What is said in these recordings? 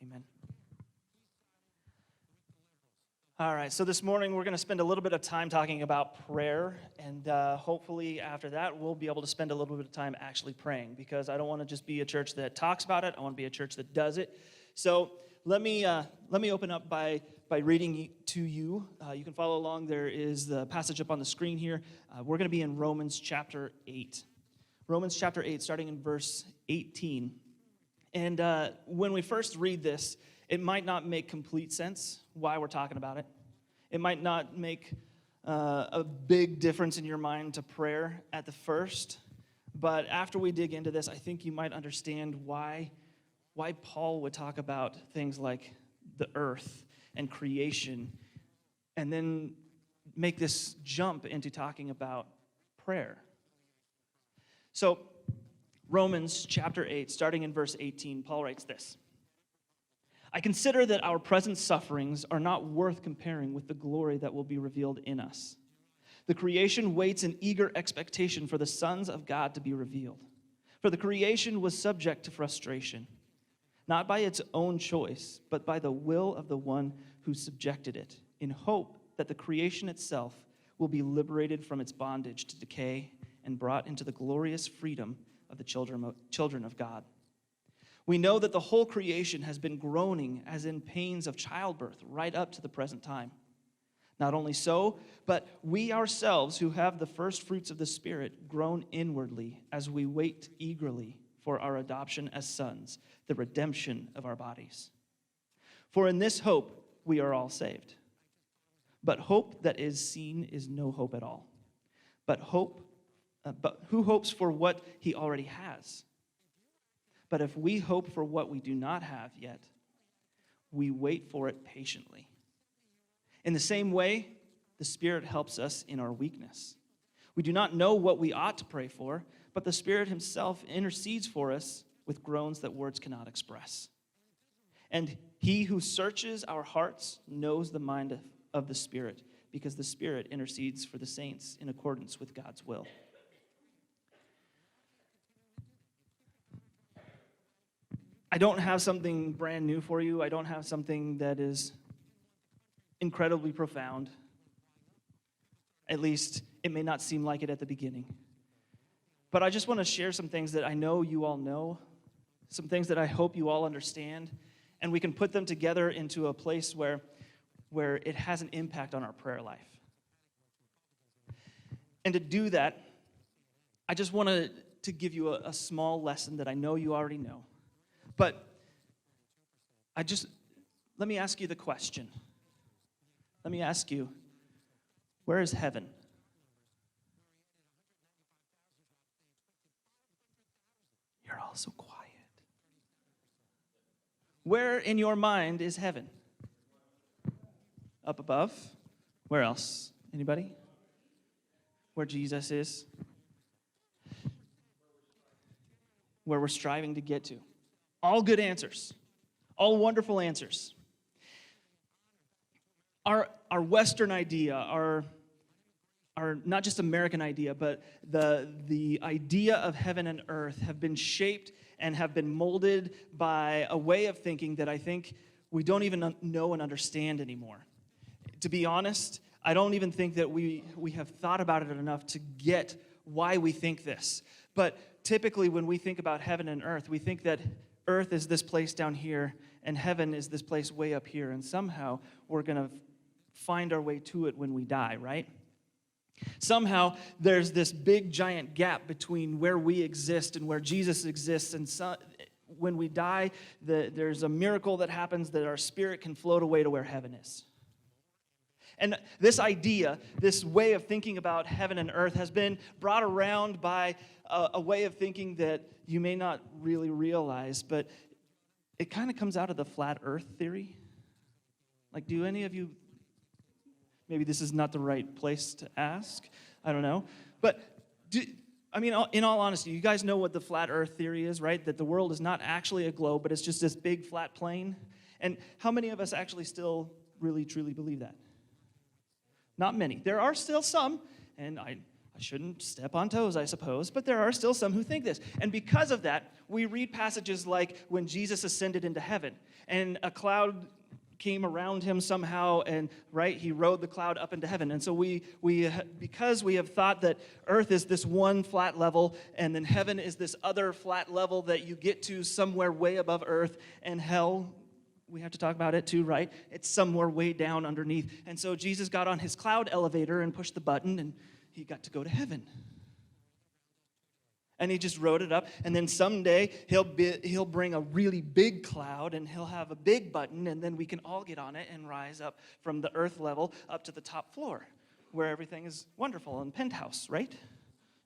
Amen. All right, so this morning we're going to spend a little bit of time talking about prayer, and hopefully after that we'll be able to spend a little bit of time actually praying, because I don't want to just be a church that talks about it. I want to be a church that does it. So let me open up by reading to you. You can follow along. There is the passage up on the screen here. We're going to be in Romans chapter 8. Romans chapter 8, starting in verse 18. And when we first read this, it might not make complete sense why we're talking about it. It might not make a big difference in your mind to prayer at the first. But after we dig into this, I think you might understand why Paul would talk about things like the earth and creation, and then make this jump into talking about prayer. So, Romans chapter 8, starting in verse 18, Paul writes this. I consider that our present sufferings are not worth comparing with the glory that will be revealed in us. The creation waits in eager expectation for the sons of God to be revealed. For the creation was subject to frustration, not by its own choice, but by the will of the one who subjected it, in hope that the creation itself will be liberated from its bondage to decay and brought into the glorious freedom of the children of God. We know that the whole creation has been groaning as in pains of childbirth right up to the present time. Not only so, but we ourselves who have the first fruits of the Spirit groan inwardly as we wait eagerly for our adoption as sons, the redemption of our bodies. For in this hope we are all saved. But hope that is seen is no hope at all. But who hopes for what he already has? But if we hope for what we do not have yet, we wait for it patiently. In the same way, the Spirit helps us in our weakness. We do not know what we ought to pray for, but the Spirit himself intercedes for us with groans that words cannot express. And he who searches our hearts knows the mind of the Spirit, because the Spirit intercedes for the saints in accordance with God's will. I don't have something brand new for you. I don't have something that is incredibly profound. At least, it may not seem like it at the beginning. But I just want to share some things that I know you all know, some things that I hope you all understand, and we can put them together into a place where it has an impact on our prayer life. And to do that, I just want to give you a small lesson that I know you already know. But let me ask you the question. Let me ask you, where is heaven? You're all so quiet. Where in your mind is heaven? Up above? Where else? Anybody? Where Jesus is? Where we're striving to get to. All good answers. All wonderful answers. Our Western idea, our not just American idea, but the idea of heaven and earth have been shaped and have been molded by a way of thinking that I think we don't even know and understand anymore. To be honest, I don't even think that we have thought about it enough to get why we think this. But typically when we think about heaven and earth, we think that earth is this place down here, and heaven is this place way up here, and somehow we're going to find our way to it when we die, right? Somehow there's this big giant gap between where we exist and where Jesus exists, and when we die, there's a miracle that happens that our spirit can float away to where heaven is. And this idea, this way of thinking about heaven and earth has been brought around by a way of thinking that you may not really realize, but it kind of comes out of the flat earth theory. Like, do any of you, maybe this is not the right place to ask, I don't know, but in all honesty, you guys know what the flat earth theory is, right? That the world is not actually a globe, but it's just this big flat plane. And how many of us actually still really, truly believe that? Not many. There are still some, and I I shouldn't step on toes, I suppose, but there are still some who think this. And because of that, we read passages like when Jesus ascended into heaven and a cloud came around him somehow, and he rode the cloud up into heaven. And so because we have thought that earth is this one flat level and then heaven is this other flat level that you get to somewhere way above earth, and hell, we have to talk about it too, right? It's somewhere way down underneath. And so Jesus got on his cloud elevator and pushed the button, and he got to go to heaven. And he just rode it up, and then someday he'll bring a really big cloud, and he'll have a big button, and then we can all get on it and rise up from the earth level up to the top floor, where everything is wonderful, and penthouse, right?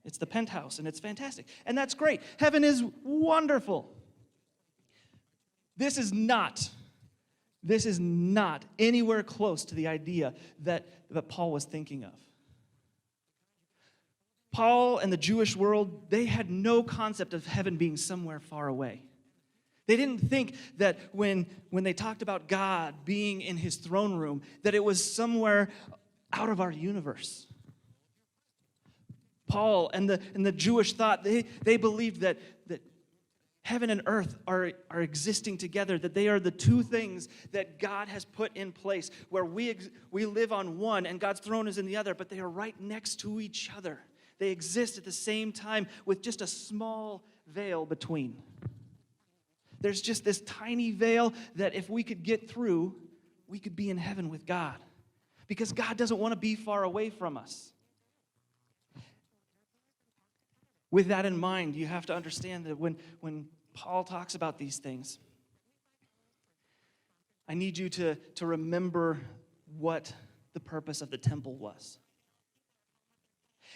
It's the penthouse, and it's fantastic. And that's great. Heaven is wonderful. This is not anywhere close to the idea that Paul was thinking of. Paul and the Jewish world, they had no concept of heaven being somewhere far away. They didn't think that when they talked about God being in his throne room, that it was somewhere out of our universe. Paul and the Jewish thought, they believed that heaven and earth are existing together, that they are the two things that God has put in place, where we live on one and God's throne is in the other, but they are right next to each other. They exist at the same time with just a small veil between. There's just this tiny veil that if we could get through, we could be in heaven with God. Because God doesn't want to be far away from us. With that in mind, you have to understand that when Paul talks about these things, I need you to remember what the purpose of the temple was.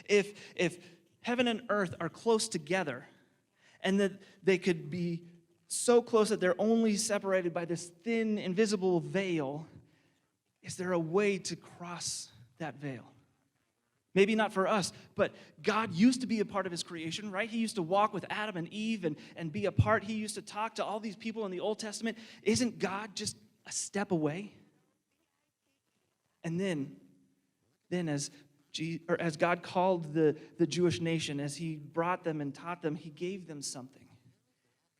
If heaven and earth are close together, and that they could be so close that they're only separated by this thin, invisible veil, is there a way to cross that veil? Maybe not for us, but God used to be a part of his creation, right? He used to walk with Adam and Eve and be a part. He used to talk to all these people in the Old Testament. Isn't God just a step away? And then as God called the Jewish nation, as he brought them and taught them, he gave them something.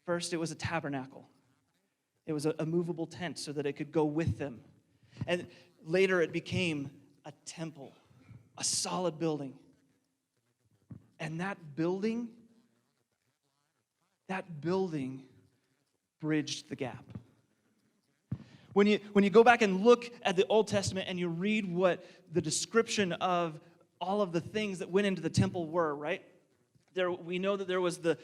First, it was a tabernacle. It was a movable tent so that it could go with them. And later it became a temple, a solid building. And that building bridged the gap. When you go back and look at the Old Testament and you read what the description of all of the things that went into the temple were, right? We know that there was the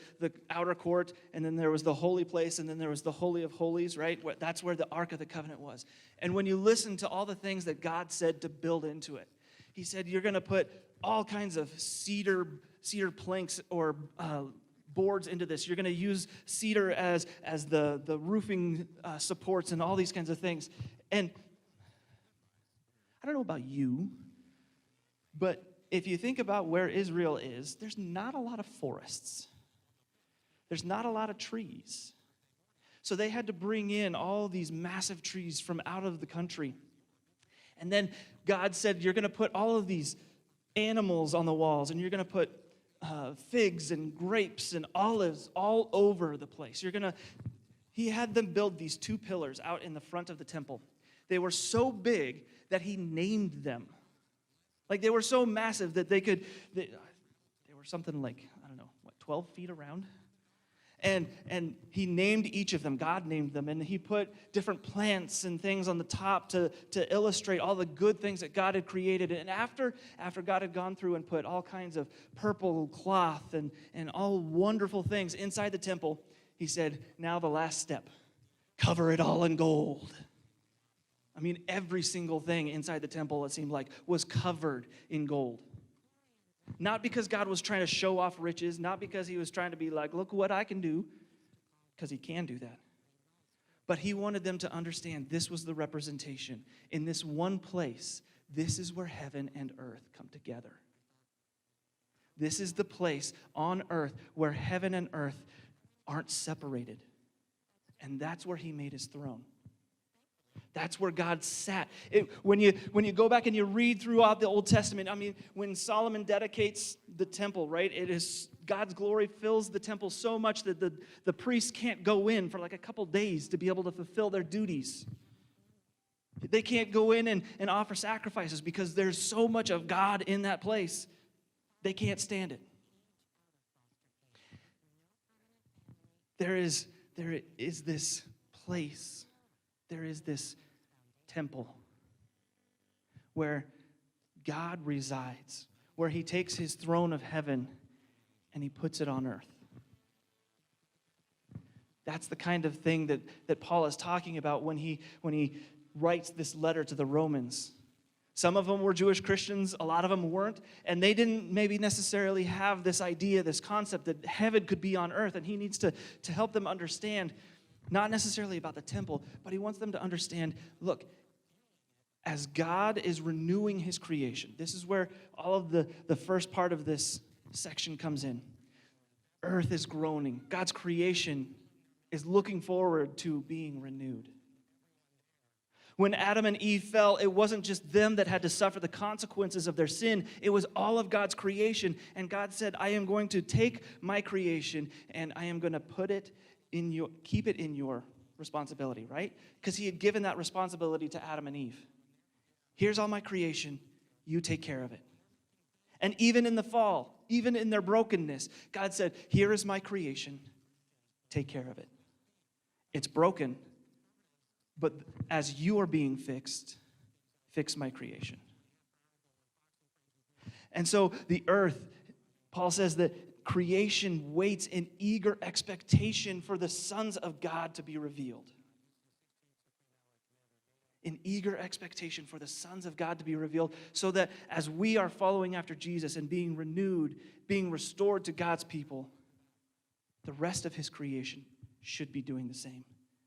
outer court, and then there was the holy place, and then there was the Holy of Holies, right? That's where the Ark of the Covenant was. And when you listen to all the things that God said to build into it, he said, you're going to put all kinds of cedar planks or boards into this. You're going to use cedar as the roofing supports and all these kinds of things. And I don't know about you, but if you think about where Israel is, there's not a lot of forests. There's not a lot of trees. So they had to bring in all these massive trees from out of the country. And then God said, you're going to put all of these animals on the walls, and you're going to put figs and grapes and olives all over the place. He had them build these two pillars out in the front of the temple. They were so big that he named them. Like, they were so massive that they were something like, 12 feet around? And he named each of them. God named them. And he put different plants and things on the top to illustrate all the good things that God had created. And after God had gone through and put all kinds of purple cloth and all wonderful things inside the temple, he said, now the last step, cover it all in gold. I mean, every single thing inside the temple, it seemed like, was covered in gold. Not because God was trying to show off riches, not because he was trying to be like, look what I can do, because he can do that. But he wanted them to understand this was the representation. In this one place, this is where heaven and earth come together. This is the place on earth where heaven and earth aren't separated. And that's where he made his throne. That's where God sat. When you go back and you read throughout the Old Testament, I mean, when Solomon dedicates the temple, right, it is God's glory fills the temple so much that the priests can't go in for like a couple days to be able to fulfill their duties. They can't go in and offer sacrifices because there's so much of God in that place. They can't stand it. There is this place, there is this temple where God resides, where he takes his throne of heaven and he puts it on earth. That's the kind of thing that Paul is talking about when he writes this letter to the Romans. Some of them were Jewish Christians, a lot of them weren't, and they didn't maybe necessarily have this idea, this concept that heaven could be on earth, and he needs to help them understand, not necessarily about the temple, but he wants them to understand, look, as God is renewing his creation, this is where all of the first part of this section comes in. Earth is groaning. God's creation is looking forward to being renewed. When Adam and Eve fell, it wasn't just them that had to suffer the consequences of their sin. It was all of God's creation. And God said, I am going to take my creation and I am going to keep it in your responsibility, right? Because he had given that responsibility to Adam and Eve. Here's all my creation. You take care of it. And even in the fall, even in their brokenness, God said, here is my creation. Take care of it. It's broken. But as you are being fixed, fix my creation. And so the earth, Paul says that creation waits in eager expectation for the sons of God to be revealed. In eager expectation for the sons of God to be revealed, so that as we are following after Jesus and being renewed, being restored to God's people, the rest of his creation should be doing the same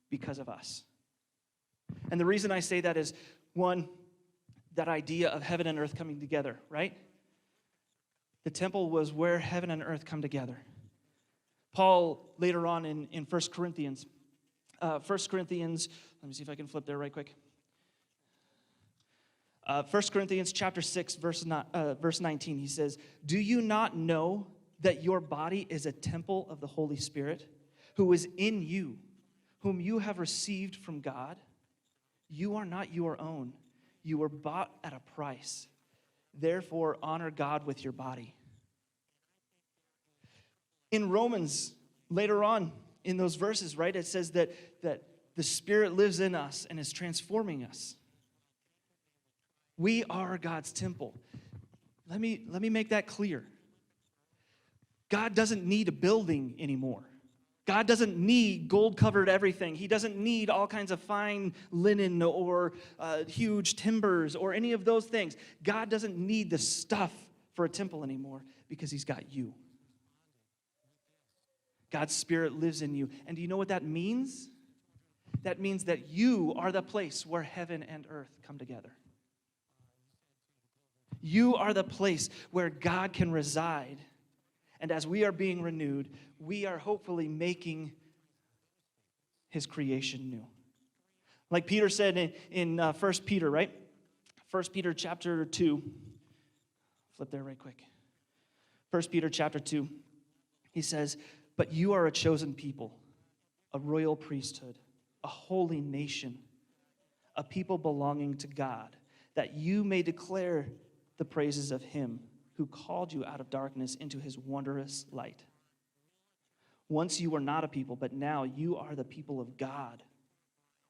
because of us. And the reason I say that is, one, that idea of heaven and earth coming together, right? The temple was where heaven and earth come together. Paul, later on in 1 Corinthians, let me see if I can flip there right quick. 1 Corinthians chapter 6, verse 19, he says, do you not know that your body is a temple of the Holy Spirit, who is in you, whom you have received from God? You are not your own. You were bought at a price. Therefore, honor God with your body. In Romans, later on in those verses, right, it says that the Spirit lives in us and is transforming us. We are God's temple. Let me make that clear. God doesn't need a building anymore. God doesn't need gold-covered everything. He doesn't need all kinds of fine linen or huge timbers or any of those things. God doesn't need the stuff for a temple anymore because he's got you. God's Spirit lives in you. And do you know what that means? That means that you are the place where heaven and earth come together. You are the place where God can reside. And as we are being renewed, we are hopefully making his creation new. Like Peter said in 1 Peter, right? 1 Peter chapter 2. Flip there right quick. 1 Peter chapter 2. He says, but you are a chosen people, a royal priesthood, a holy nation, a people belonging to God, that you may declare the praises of him who called you out of darkness into his wondrous light. Once you were not a people, but now you are the people of God.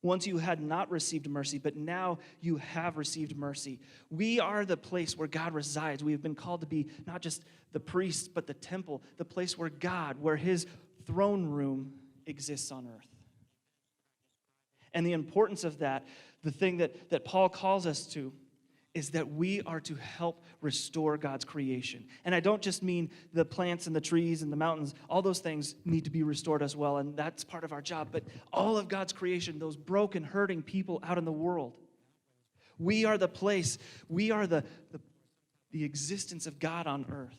Once you had not received mercy, but now you have received mercy. We are the place where God resides. We have been called to be not just the priest, but the temple, the place where God, where his throne room exists on earth. And the importance of that, the thing that Paul calls us to, is that we are to help restore God's creation. And I don't just mean the plants and the trees and the mountains. All those things need to be restored as well, and that's part of our job. But all of God's creation, those broken, hurting people out in the world, we are the place, we are the existence of God on earth.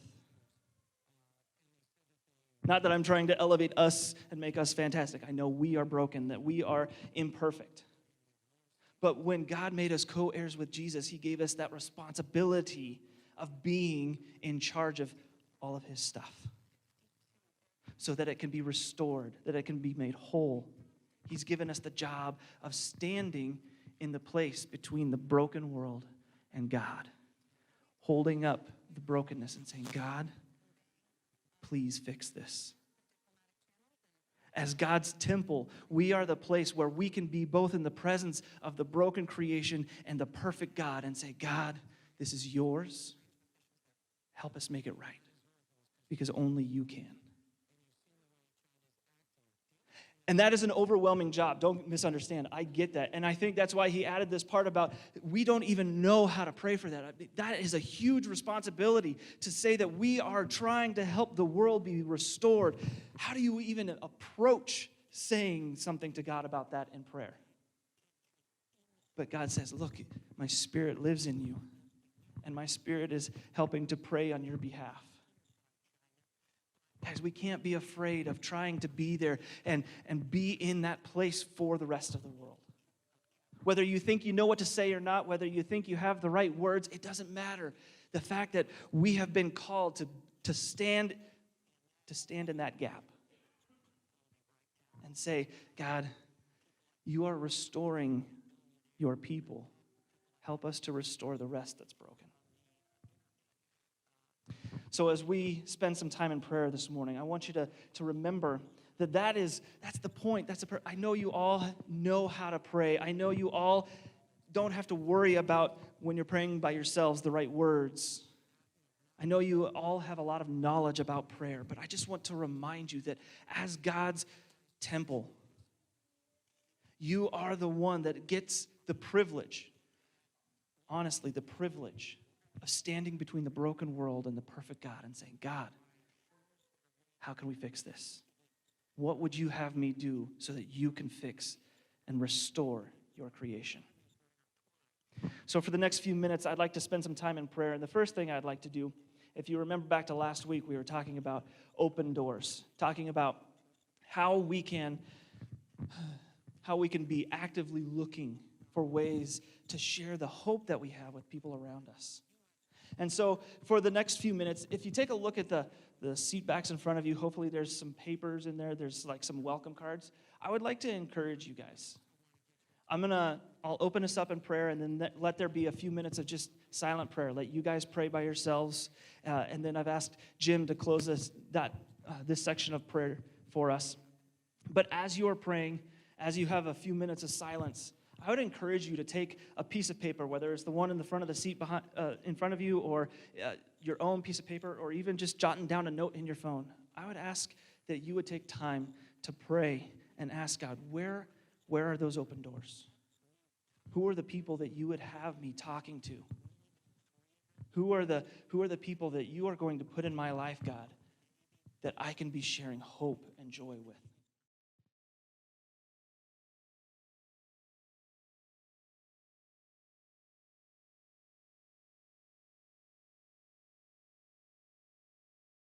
Not that I'm trying to elevate us and make us fantastic. I know we are broken, that we are imperfect. But when God made us co-heirs with Jesus, he gave us that responsibility of being in charge of all of his stuff so that it can be restored, that it can be made whole. He's given us the job of standing in the place between the broken world and God, holding up the brokenness and saying, God, please fix this. As God's temple, we are the place where we can be both in the presence of the broken creation and the perfect God and say, God, this is yours. Help us make it right, because only you can. And that is an overwhelming job. Don't misunderstand. I get that. And I think that's why he added this part about we don't even know how to pray for that. That is a huge responsibility to say that we are trying to help the world be restored. How do you even approach saying something to God about that in prayer? But God says, look, my Spirit lives in you, and my Spirit is helping to pray on your behalf. Guys, we can't be afraid of trying to be there and be in that place for the rest of the world. Whether you think you know what to say or not, whether you think you have the right words, it doesn't matter. The fact that we have been called to stand in that gap and say, God, you are restoring your people. Help us to restore the rest that's broken. So as we spend some time in prayer this morning, I want you to remember that's the point. I know you all know how to pray. I know you all don't have to worry about, when you're praying by yourselves, the right words. I know you all have a lot of knowledge about prayer, but I just want to remind you that as God's temple, you are the one that gets the privilege, honestly, the privilege of standing between the broken world and the perfect God and saying, God, how can we fix this? What would you have me do so that you can fix and restore your creation? So for the next few minutes, I'd like to spend some time in prayer. And the first thing I'd like to do, if you remember back to last week, we were talking about open doors, talking about how we can be actively looking for ways to share the hope that we have with people around us. And so for the next few minutes, if you take a look at the seat backs in front of you, hopefully there's some papers in there. There's like some welcome cards. I would like to encourage you guys. I'll open us up in prayer, and then let there be a few minutes of just silent prayer. Let you guys pray by yourselves. And then I've asked Jim to close this section of prayer for us. But as you are praying, as you have a few minutes of silence, I would encourage you to take a piece of paper, whether it's the one in the front of the seat in front of you, or your own piece of paper, or even just jotting down a note in your phone. I would ask that you would take time to pray and ask God, where are those open doors? Who are the people that you would have me talking to? Who are the people that you are going to put in my life, God, that I can be sharing hope and joy with?